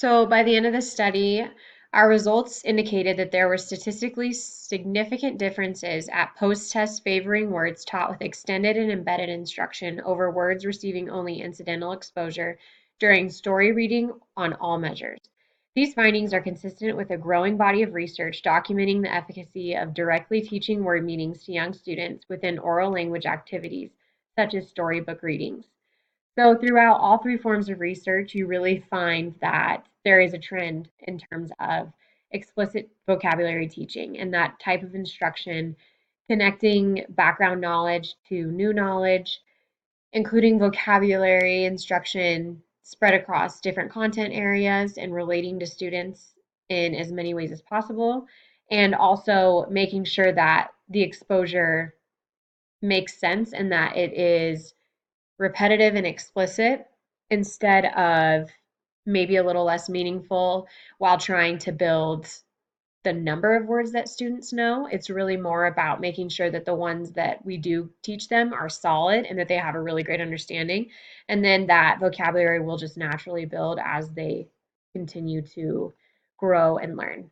So by the end of the study, our results indicated that there were statistically significant differences at post-test favoring words taught with extended and embedded instruction over words receiving only incidental exposure during story reading on all measures. These findings are consistent with a growing body of research documenting the efficacy of directly teaching word meanings to young students within oral language activities, such as storybook readings. So throughout all three forms of research, you really find that there is a trend in terms of explicit vocabulary teaching and that type of instruction, connecting background knowledge to new knowledge, including vocabulary instruction spread across different content areas and relating to students in as many ways as possible, and also making sure that the exposure makes sense and that it is repetitive and explicit instead of maybe a little less meaningful while trying to build the number of words that students know. It's really more about making sure that the ones that we do teach them are solid and that they have a really great understanding. And then that vocabulary will just naturally build as they continue to grow and learn.